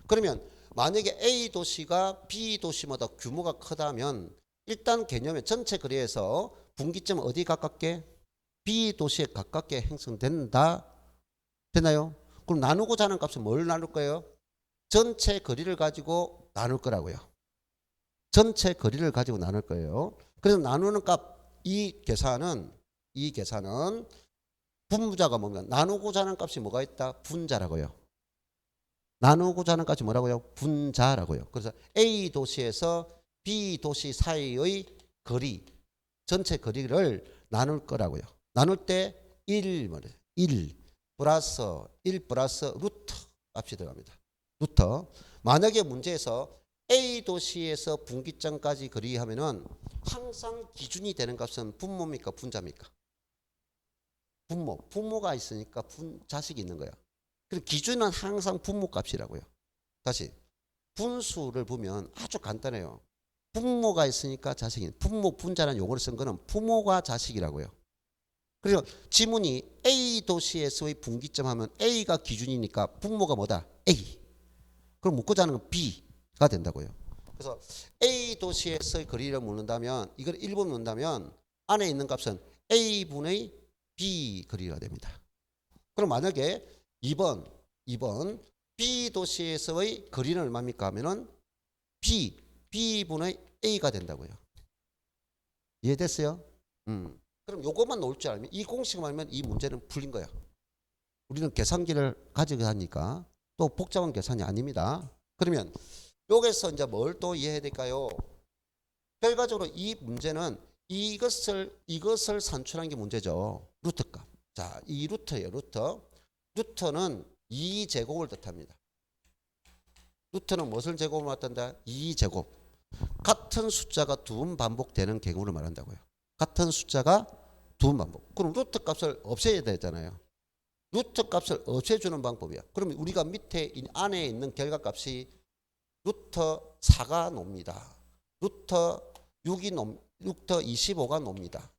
그러면 만약에 A 도시가 B 도시마다 규모가 크다면 일단 개념의 전체 거리에서 분기점은 어디 가깝게? B 도시에 가깝게 형성된다. 되나요? 그럼 나누고자 하는 값은 뭘 나눌 거예요? 전체 거리를 가지고 나눌 거라고요. 전체 거리를 가지고 나눌 거예요. 그래서 나누는 값, 이 계산은 분모자가 뭐면 나누고자 하는 값이 뭐가 있다? 분자라고요. 나누고자 하는 값이 뭐라고요? 분자라고요. 그래서 A 도시에서 B 도시 사이의 거리, 전체 거리를 나눌 거라고요. 나눌 때 1 플러스 1 플러스 루트 값이 들어갑니다. 루트. 만약에 문제에서 A 도시에서 분기점까지 거리 하면은 항상 기준이 되는 값은 분모입니까? 분자입니까? 분모. 분모가 있으니까 자식이 있는 거야. 그리고 기준은 항상 분모 값이라고요. 다시 분수를 보면 아주 간단해요. 분모가 있으니까 자식이. 분모 분자라는 용어를 쓴 거는 부모가 자식이라고요. 그래서 지문이 A 도시에서의 분기점 하면 A가 기준이니까 분모가 뭐다? A. 그럼 묻고자 하는 건 B가 된다고요. 그래서 A 도시에서의 거리를 묻는다면 이걸 1번 묻는다면 안에 있는 값은 A분의 B 거리가 됩니다. 그럼 만약에 2번 B 도시에서의 거리는 얼마입니까 하면은 B분의 A가 된다고요. 이해됐어요? 그럼 요것만 놓을 줄 알면 이 공식만 알면 이 문제는 풀린 거야. 우리는 계산기를 가지고 하니까 또 복잡한 계산이 아닙니다. 그러면 여기서 이제 뭘 또 이해해야 될까요? 결과적으로 이 문제는 이것을 산출한 게 문제죠. 루트값. 자, 이 루트예요. 루트는 2제곱을 뜻합니다. 루트는 무엇을 제곱을 뜻한다? 2제곱. 같은 숫자가 두 번 반복되는 경우를 말한다고요. 같은 숫자가 두 번 반복. 그럼 루트 값을 없애야 되잖아요. 루트 값을 없애주는 방법이야. 그러면 우리가 밑에 안에 있는 결과값이 루트 4가 놉니다. 루트 25가 놉니다.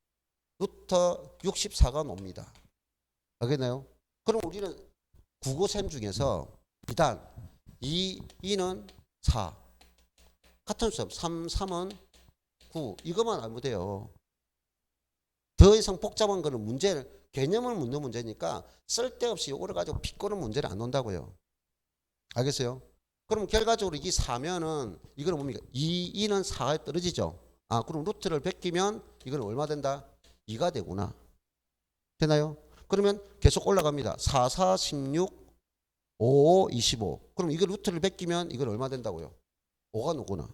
루트 64가 놉니다. 알겠나요? 그럼 우리는 국어셈 중에서 일단 2는 4 같은 숫자 3은 9 이것만 알면 돼요. 더 이상 복잡한 거는 문제를 개념을 묻는 문제니까 쓸데없이 이거를 가지고 비꼬는 문제를 안 논다고요. 알겠어요? 그럼 결과적으로 이게 4면은 이거는 뭡니까? 2는 4가 떨어지죠. 아, 그럼 루트를 베끼면 이건 얼마 된다? 2가 되구나. 되나요? 그러면 계속 올라갑니다. 4, 4, 16, 5, 25. 그럼 이거 루트를 베끼면 이건 얼마 된다고요? 5가 누구나.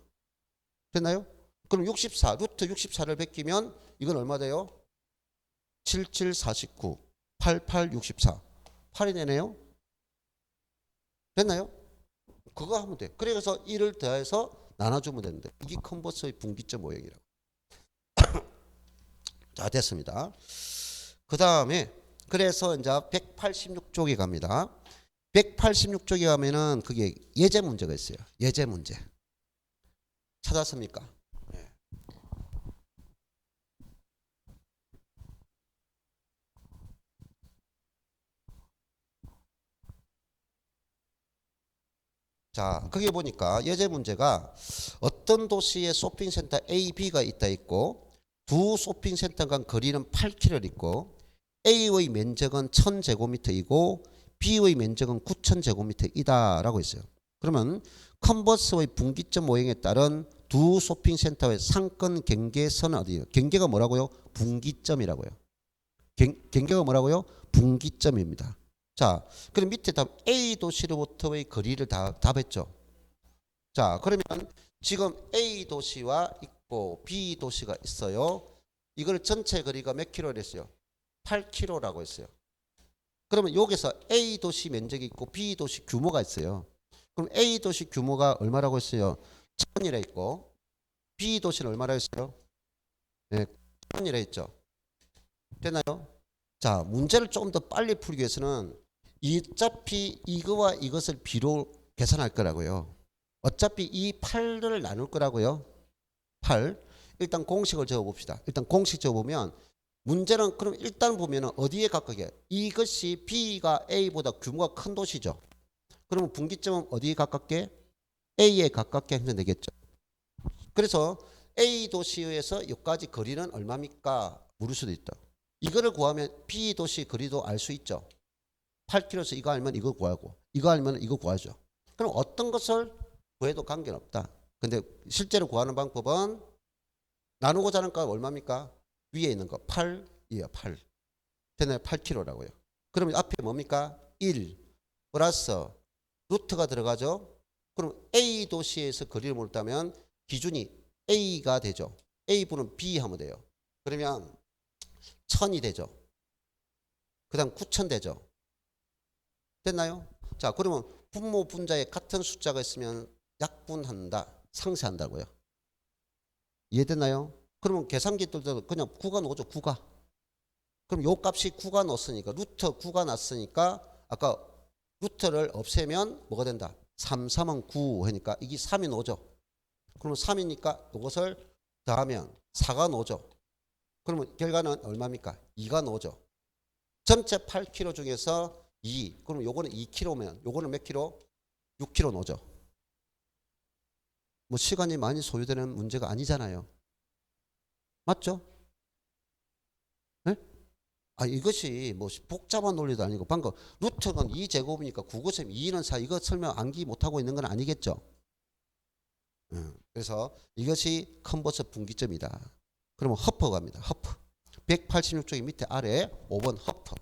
됐나요? 그럼 64, 루트 64를 베끼면 이건 얼마 돼요? 7, 7, 49, 8, 8, 64. 8이 되네요? 됐나요? 그거 하면 돼. 그래서 1을 더해서 나눠주면 되는데 이게 컨버스의 분기점 모형이라고. 자, 됐습니다. 그 다음에 그래서 이제 186쪽에 갑니다. 186쪽에 가면은 그게 예제 문제가 있어요. 예제 문제. 찾았습니까? 네. 자, 거기 보니까 예제 문제가 어떤 도시에 쇼핑센터 A, B가 있다 있고 두 쇼핑센터 간 거리는 8km를 있고 A의 면적은 1000제곱미터이고 B의 면적은 9000제곱미터이다 라고 있어요. 그러면 컨버스의 분기점 모형에 따른 두 쇼핑센터의 상권 경계선은 어디예요? 경계가 뭐라고요? 분기점이라고요. 경계가 뭐라고요? 분기점입니다. 자, 그럼 밑에 답 A 도시로부터의 거리를 다 답했죠. 자, 그러면 지금 A 도시와 있고 B 도시가 있어요. 이걸 전체 거리가 몇 킬로를 했어요? 8km라고 했어요. 그러면 여기서 A 도시 면적이 있고 B 도시 규모가 있어요. 그럼 A 도시 규모가 얼마라고 했어요? 1000이라 했고 B 도시는 얼마라고 했어요? 네, 1000이라 했죠. 됐나요? 자, 문제를 조금 더 빨리 풀기 위해서는 어차피 이거와 이것을 B로 계산할 거라고요. 어차피 이 8을 나눌 거라고요. 8. 일단 공식을 적어봅시다. 일단 공식 적어보면 문제는 그럼 일단 보면 어디에 가깝게? 이것이 B가 A보다 규모가 큰 도시죠. 그러면 분기점은 어디에 가깝게? A에 가깝게 하면 되겠죠. 그래서 A 도시에서 여기까지 거리는 얼마입니까? 물을 수도 있다. 이거를 구하면 B 도시 거리도 알 수 있죠. 8km에서 이거 알면 이거 구하고 이거 알면 이거 구하죠. 그럼 어떤 것을 구해도 관계는 없다. 근데 실제로 구하는 방법은 나누고자 하는 값 얼마입니까? 위에 있는 거 8이에요. 8. 되나요? 8km라고요. 그러면 앞에 뭡니까? 1 플러스 루트가 들어가죠. 그럼 A 도시에서 거리를 물다면 기준이 A가 되죠. A분은 B 하면 돼요. 그러면 1000이 되죠. 그 다음 9000 되죠. 됐나요? 자, 그러면 분모 분자에 같은 숫자가 있으면 약분한다, 상쇄한다고요. 이해됐나요? 그러면 계산기 뜰 때도 그냥 9가 넣어줘. 9가. 그럼 요 값이 9가 넣었으니까 루트 9가 났으니까 아까 루트를 없애면 뭐가 된다? 3, 3은 9 하니까 이게 3이 넣어줘. 그러면 3이니까 이것을 더하면 4가 넣어줘. 그러면 결과는 얼마입니까? 2가 넣어줘. 전체 8km 중에서 2. 그럼 요거는 2km면 요거는 몇 킬로? 6km 넣어줘. 뭐 시간이 많이 소요되는 문제가 아니잖아요. 맞죠? 네? 아, 이것이 뭐 복잡한 논리도 아니고 방금 루트가 2제곱이니까 9곱셈 2는 4 이거 설명 암기 못하고 있는 건 아니겠죠? 그래서 이것이 컨버스 분기점이다. 그러면 허퍼 갑니다. 허퍼. 186쪽의 밑에 아래 5번 허퍼.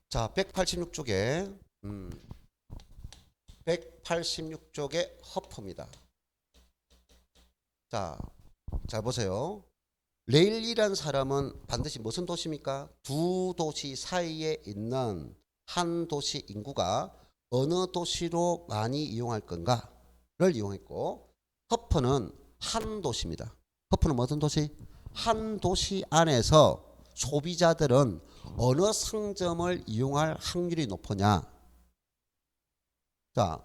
자, 186쪽에 186쪽에 허퍼입니다. 자, 잘 보세요. 레일리란 사람은 반드시 무슨 도시입니까? 두 도시 사이에 있는 한 도시 인구가 어느 도시로 많이 이용할 건가를 이용했고, 허퍼는 한 도시입니다. 허퍼는 무슨 도시? 한 도시 안에서 소비자들은 어느 상점을 이용할 확률이 높으냐? 자,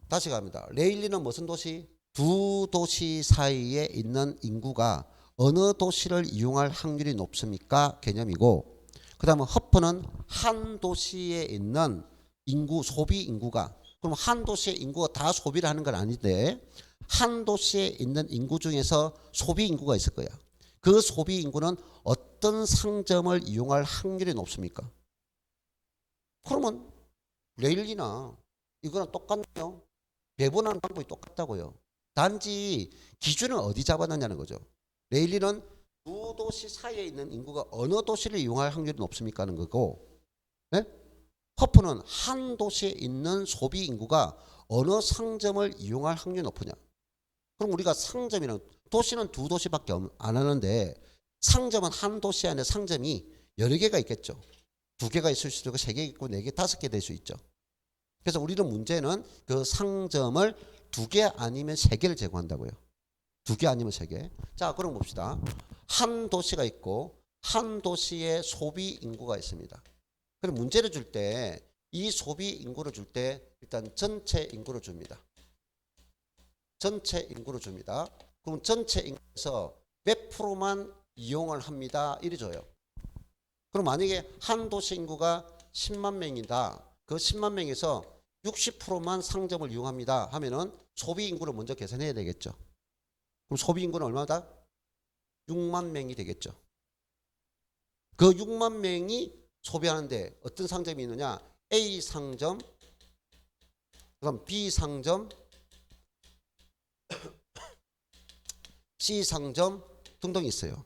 다시 갑니다. 레일리는 무슨 도시? 두 도시 사이에 있는 인구가 어느 도시를 이용할 확률이 높습니까? 개념이고, 그 다음에 허퍼는 한 도시에 있는 인구, 소비 인구가, 그럼 한 도시의 인구가 다 소비를 하는 건 아닌데 한 도시에 있는 인구 중에서 소비 인구가 있을 거야. 그 소비 인구는 어떤 상점을 이용할 확률이 높습니까? 그러면 레일리나 이거랑 똑같네요. 배분하는 방법이 똑같다고요. 단지 기준은 어디 잡아놨냐는 거죠. 레일리는 두 도시 사이에 있는 인구가 어느 도시를 이용할 확률이 높습니까 하는 거고, 네? 허프는 한 도시에 있는 소비 인구가 어느 상점을 이용할 확률이 높으냐. 그럼 우리가 상점이는 도시는 두 도시밖에 안 하는데 상점은 한 도시 안에 상점이 여러 개가 있겠죠. 두 개가 있을 수도 있고 세 개 있고 네 개, 다섯 개 될 수 있죠. 그래서 우리는 문제는 그 상점을 2개 아니면 3개를 제공한다고요. 2개 아니면 3개. 자, 그럼 봅시다. 한 도시가 있고 한 도시에 소비 인구가 있습니다. 그럼 문제를 줄 때 이 소비 인구를 줄 때 일단 전체 인구를 줍니다. 전체 인구를 줍니다. 그럼 전체 인구에서 몇 프로만 이용을 합니다. 이래 줘요. 그럼 만약에 한 도시 인구가 10만 명이다. 그 10만 명에서 60%만 상점을 이용합니다. 하면은 소비 인구를 먼저 계산해야 되겠죠. 그럼 소비 인구는 얼마다? 6만 명이 되겠죠. 그 6만 명이 소비하는데 어떤 상점이 있느냐? A 상점, 그럼 B 상점, C 상점 등등 있어요.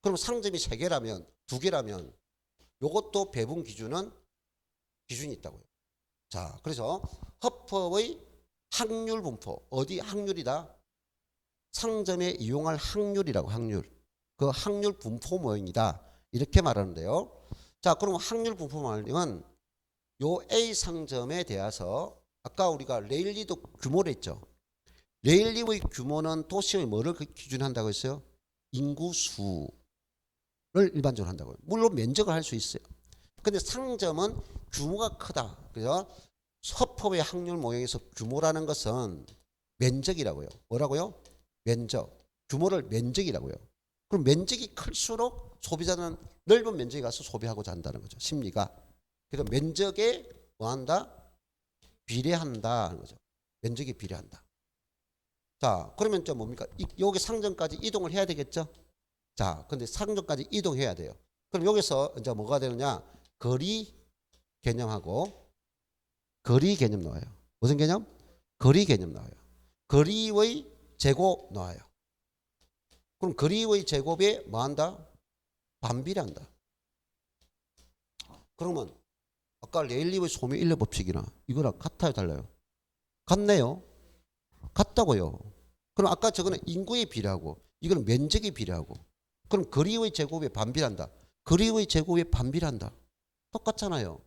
그럼 상점이 3개라면 2개라면 이것도 배분 기준이 있다고요. 자, 그래서 허퍼의 확률 분포, 어디 확률이다? 상점에 이용할 확률이라고, 확률. 그 확률 분포 모형이다. 이렇게 말하는데요. 자, 그럼 확률 분포 모형은 요 A 상점에 대해서 아까 우리가 레일리도 규모를 했죠. 레일리의 규모는 도시의 뭐를 기준한다고 했어요? 인구수를 일반적으로 한다고요. 물론 면적을 할 수 있어요. 근데 상점은 규모가 크다. 그래서 서법의 확률 모형에서 규모라는 것은 면적이라고요. 뭐라고요? 면적. 규모를 면적이라고요. 그럼 면적이 클수록 소비자는 넓은 면적에 가서 소비하고자 한다는 거죠. 심리가. 그러니까 면적에 뭐한다? 비례한다 하는 거죠. 면적이 비례한다. 자, 그러면 좀 뭡니까? 여기 상점까지 이동을 해야 되겠죠? 자, 근데 상점까지 이동해야 돼요. 그럼 여기서 이제 뭐가 되느냐? 거리 개념하고 거리 개념 나와요. 무슨 개념? 거리 개념 나와요. 거리의 제곱 나와요. 그럼 거리의 제곱에 뭐한다? 반비례한다. 그러면 아까 레일리의 소멸 인력 법칙이나 이거랑 같아요, 달라요? 같네요. 같다고요. 그럼 아까 저거는 인구에 비례하고 이거는 면적에 비례하고 그럼 거리의 제곱에 반비례한다. 거리의 제곱에 반비례한다. 똑같잖아요.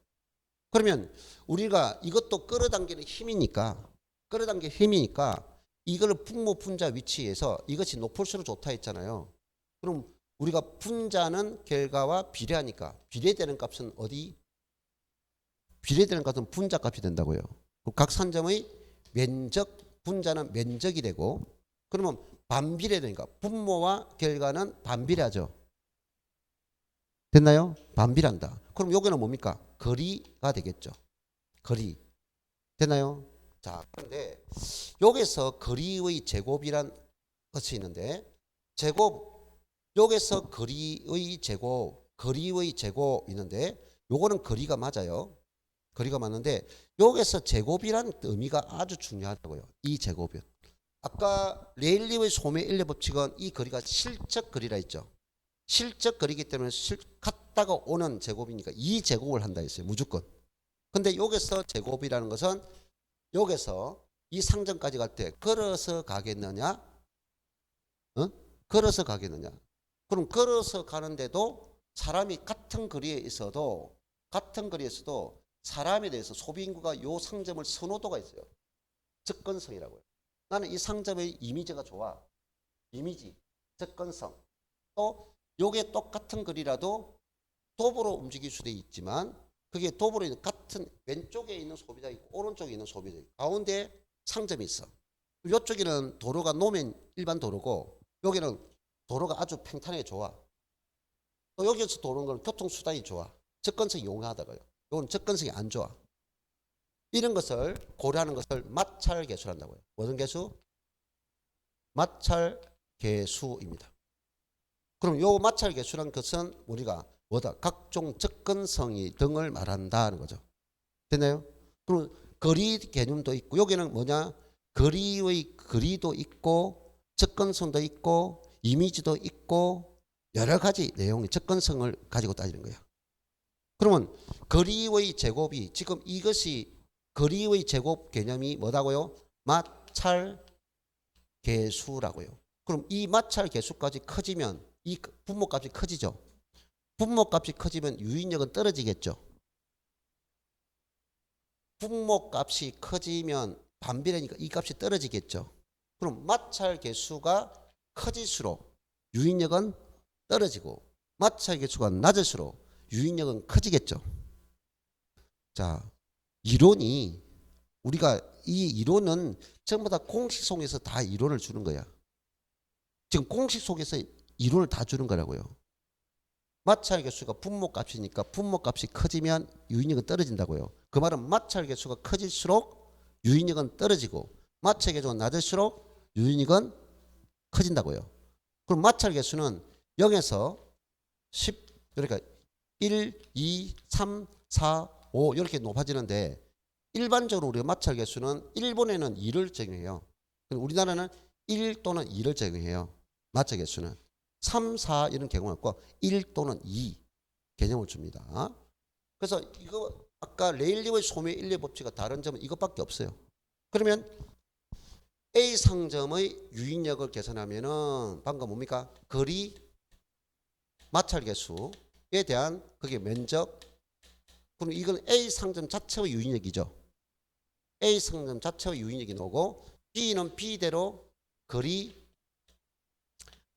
그러면 우리가 이것도 끌어당기는 힘이니까 이걸 분모 분자 위치에서 이것이 높을수록 좋다 했잖아요. 그럼 우리가 분자는 결과와 비례하니까 비례되는 값은 어디? 비례되는 값은 분자 값이 된다고요. 각 산점의 면적, 분자는 면적이 되고 그러면 반비례되니까 분모와 결과는 반비례하죠. 됐나요? 반비례한다. 그럼 여기는 뭡니까? 거리가 되겠죠. 거리. 됐나요? 자, 그런데 여기서 거리의 제곱이란 것이 있는데 제곱 여기서 거리의 제곱 있는데 요거는 거리가 맞아요. 거리가 맞는데 여기서 제곱이란 의미가 아주 중요하다고요. 이 제곱은. 아까 레일리의 소멸 인력 법칙은 이 거리가 실적 거리라 했죠. 실적 거리기 때문에 갔다가 오는 제곱이니까 이 제곱을 한다 했어요. 무조건. 근데 여기서 제곱이라는 것은 여기서 이 상점까지 갈 때 걸어서 가겠느냐? 걸어서 가겠느냐? 그럼 걸어서 가는데도 사람이 같은 거리에 있어도 사람에 대해서 소비 인구가 요 상점을 선호도가 있어요. 접근성이라고요. 나는 이 상점의 이미지가 좋아. 이미지, 접근성. 또 요게 똑같은 거리라도 도보로 움직일 수도 있지만 그게 도보로 있는 같은 왼쪽에 있는 소비자 있고 오른쪽에 있는 소비자 있고 가운데 상점이 있어. 이쪽에는 도로가 노면 일반 도로고 여기는 도로가 아주 평탄하게 좋아. 또 여기서 도는 건 교통수단이 좋아. 접근성이 용이하다고요. 이건 접근성이 안 좋아. 이런 것을 고려하는 것을 마찰 계수한다고요. 무슨 계수? 마찰 계수입니다. 그럼 요 마찰 계수라는 것은 우리가 뭐다? 각종 접근성이 등을 말한다는 거죠. 됐나요? 그럼 거리 개념도 있고 여기는 뭐냐? 거리도 있고 접근성도 있고 이미지도 있고 여러 가지 내용의 접근성을 가지고 따지는 거예요. 그러면 거리의 제곱이 지금 이것이 거리의 제곱 개념이 뭐다고요? 마찰 계수라고요. 그럼 이 마찰 계수까지 커지면 이 분모값이 커지죠. 분모값이 커지면 유인력은 떨어지겠죠. 분모값이 커지면 반비례니까 이 값이 떨어지겠죠. 그럼 마찰 개수가 커질수록 유인력은 떨어지고 마찰 개수가 낮을수록 유인력은 커지겠죠. 자, 이론이 우리가 이 이론은 전부 다 공식 속에서 다 이론을 주는 거야. 지금 공식 속에서 이론을 다 주는 거라고요. 마찰 개수가 분모값이니까 분모값이 커지면 유인력은 떨어진다고요. 그 말은 마찰 개수가 커질수록 유인력은 떨어지고 마찰 개수가 낮을수록 유인력은 커진다고요. 그럼 마찰 개수는 0에서 10 그러니까 1, 2, 3, 4, 5 이렇게 높아지는데 일반적으로 우리가 마찰 개수는 일본에는 2를 적용해요. 우리나라는 1 또는 2를 적용해요. 마찰 개수는 3, 4 이런 경우가 없고 1 또는 2 개념을 줍니다. 그래서 이거 아까 레일리의 소묘 인례 법칙과 다른 점은 이것밖에 없어요. 그러면 A 상점의 유인력을 계산하면은 방금 뭡니까? 거리 마찰 개수에 대한 그게 면적. 그럼 이건 A 상점 자체의 유인력이죠. A 상점 자체의 유인력이 나오고 B는 B대로 거리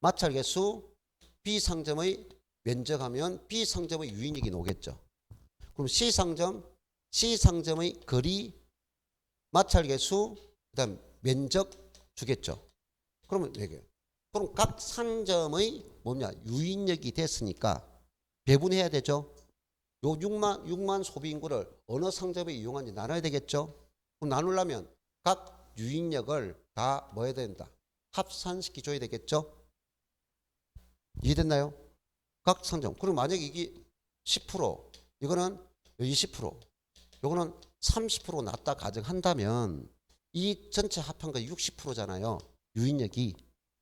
마찰 개수 B 상점의 면적하면 B 상점의 유인력이 나오겠죠. 그럼 C 상점의 거리 마찰 개수 그다음 면적 주겠죠. 그러면 이게 그럼 각 상점의 뭐냐 유인력이 됐으니까 배분해야 되죠. 요 6만 소비 인구를 어느 상점에 이용하는지 나눠야 되겠죠. 그럼 나누려면 각 유인력을 다 뭐 해야 된다. 합산시켜 줘야 되겠죠. 이해됐나요? 각 상점. 그럼 만약에 이게 10% 이거는 20% 요거는 30% 낮다 가정한다면 이 전체 합한 거 60%잖아요. 유인력이.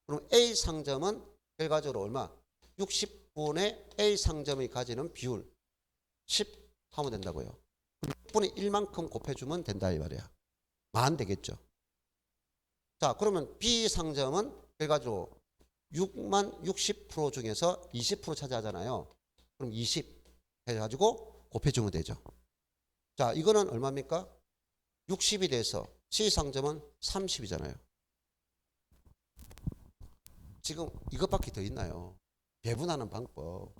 그럼 A 상점은 결과적으로 얼마? 60분의 A 상점이 가지는 비율 10 하면 된다고요. 6분의 1만큼 곱해주면 된다 이 말이야. 만 되겠죠. 자 그러면 B 상점은 결과적으로 6만 60% 중에서 20% 차지하잖아요. 그럼 20 해가지고 곱해주면 되죠. 자 이거는 얼마입니까? 60이 돼서 C 상점은 30이잖아요. 지금 이것밖에 더 있나요? 배분하는 방법.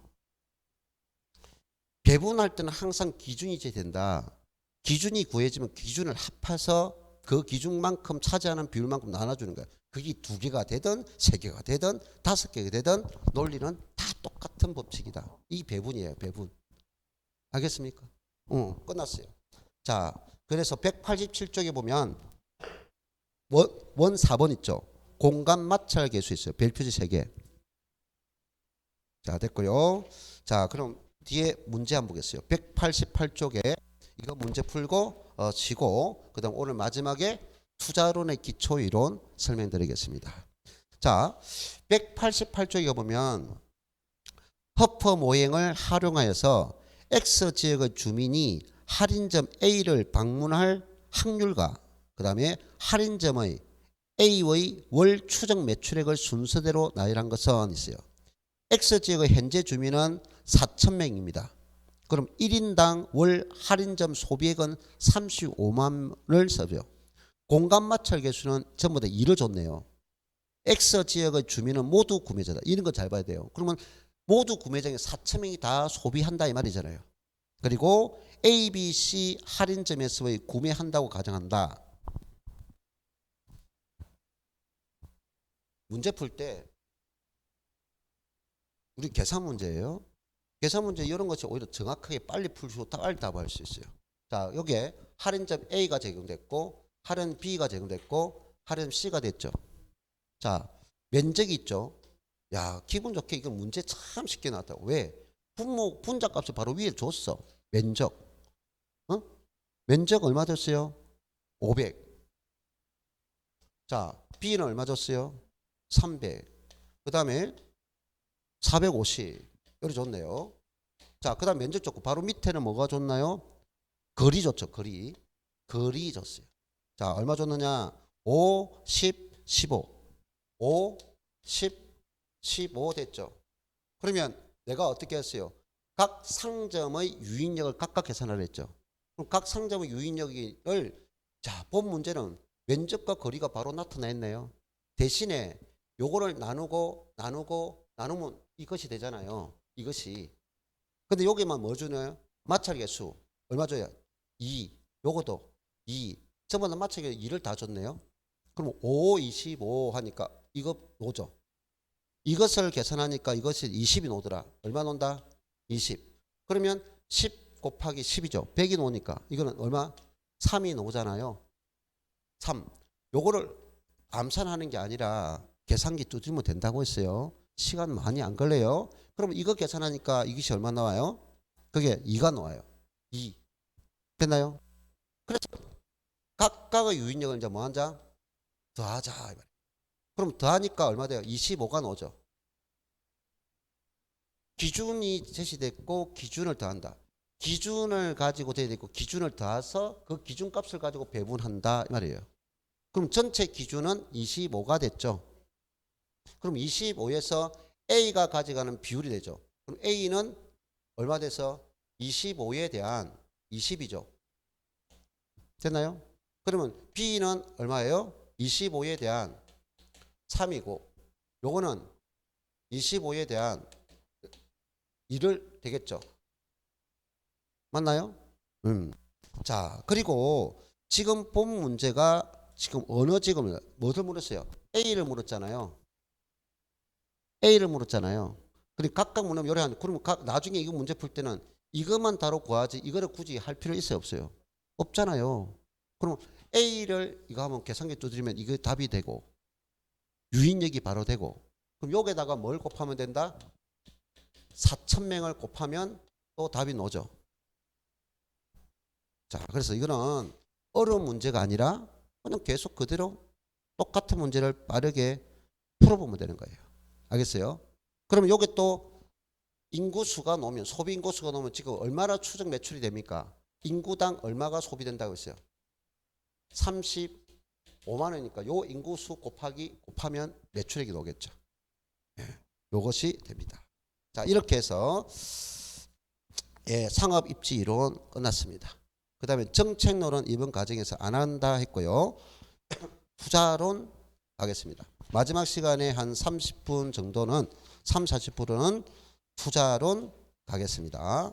배분할 때는 항상 기준이 된다. 기준이 구해지면 기준을 합해서 그 기준만큼 차지하는 비율만큼 나눠주는 거야. 그게 2개가 되든 3개가 되든 5개가 되든 논리는 다 똑같은 법칙이다. 이 배분이에요. 배분. 알겠습니까? 끝났어요. 자, 그래서 187쪽에 보면 원 4번 있죠. 공간 마찰 개수 있어요. 별표지 3개. 자, 됐고요. 자, 그럼 뒤에 문제 한번 보겠어요. 188쪽에 이거 문제 풀고 쉬고 그다음 오늘 마지막에 투자론의 기초 이론 설명드리겠습니다. 자, 188쪽에 보면 허퍼 모형을 활용하여서 X 지역의 주민이 할인점 A를 방문할 확률과 그 다음에 할인점의 A의 월 추정 매출액을 순서대로 나열한 것은 있어요. X 지역의 현재 주민은 4,000명입니다. 그럼 1인당 월 할인점 소비액은 35만원을 써요. 공간 마찰 개수는 전부 다 2를 줬네요. X 지역의 주민은 모두 구매자다. 이런 거 잘 봐야 돼요. 그러면 모두 구매자에 4,000명이 다 소비한다 이 말이잖아요. 그리고 A, B, C 할인점에서의 구매한다고 가정한다. 문제 풀 때 우리 계산 문제예요. 계산 문제 이런 것이 오히려 정확하게 빨리 풀수록 빨리 답할 수 있어요. 자, 여기에 할인점 A가 적용됐고 할인 B가 적용됐고 할인 C가 됐죠. 자, 면적이 있죠. 야, 기분 좋게 이거 문제 참 쉽게 나왔다고. 왜? 분자값을 바로 위에 줬어. 면적. 면적 얼마 줬어요? 500. 자, B는 얼마 줬어요? 300. 그 다음에 450. 여기 줬네요. 자, 그 다음 면적 줬고 바로 밑에는 뭐가 줬나요? 거리 줬죠. 거리 줬어요. 자, 얼마 줬느냐? 5, 10, 15. 5, 10, 15 됐죠. 그러면 내가 어떻게 했어요? 각 상점의 유인력을 각각 계산을 했죠. 그럼 각 상점의 유인력을 자, 본 문제는 면적과 거리가 바로 나타나 있네요. 대신에 요거를 나누면 이것이 되잖아요. 이것이. 근데 여기만 뭐 주나요? 마찰 개수. 얼마 줘요? 2. 요것도 2. 전부 다 마찰 개수 2를 다 줬네요. 그럼 5, 25 하니까 이거 노죠. 이것을 계산하니까 이것이 20이 노더라. 얼마 논다? 20. 그러면 10 곱하기 10이죠. 100이 노니까 이거는 얼마? 3이 노잖아요. 3. 요거를 암산하는 게 아니라 계산기 두드리면 된다고 했어요. 시간 많이 안 걸려요. 그럼 이거 계산하니까 이것이 얼마 나와요? 그게 2가 나와요. 2. 됐나요? 그래서 각각의 유인력을 이제 뭐 하자? 더하자. 그럼 더하니까 얼마 돼요? 25가 나오죠. 기준이 제시됐고 기준을 더한다. 기준을 가지고 돼야 되고 기준을 더해서 그 기준값을 가지고 배분한다 이 말이에요. 그럼 전체 기준은 25가 됐죠. 그럼 25에서 A가 가져가는 비율이 되죠. 그럼 A는 얼마 돼서 25에 대한 20이죠. 됐나요? 그러면 B는 얼마예요? 25에 대한 3이고 요거는 25에 대한 1을 되겠죠. 맞나요? 자, 그리고 지금 본 문제가 지금 어느 지금 무엇을 물었어요? A를 물었잖아요. A를 물었잖아요. 그러니까 각각 물으면 요래 한 그러면 나중에 이거 문제 풀 때는 이것만 다로 구하지 이거를 굳이 할 필요 있어요, 없어요? 없잖아요. 그럼 A를 이거 하면 계산기 두드리면 이거 답이 되고 유인력이 바로 되고 그럼 여기다가 뭘 곱하면 된다? 4,000명을 곱하면 또 답이 나오죠. 자, 그래서 이거는 어려운 문제가 아니라 그냥 계속 그대로 똑같은 문제를 빠르게 풀어보면 되는 거예요. 알겠어요? 그러면 여기 또 인구수가 나오면 소비 인구수가 나오면 지금 얼마나 추정 매출이 됩니까? 인구당 얼마가 소비된다고 했어요? 35만 원이니까 요 인구수 곱하면 매출액이 나오겠죠. 예, 요것이 됩니다. 자, 이렇게 해서 예, 상업 입지 이론 끝났습니다. 그 다음에 정책론은 이번 과정에서 안 한다 했고요. 투자론 하겠습니다. 마지막 시간에 한 30분 정도는 40분은 투자론 가겠습니다.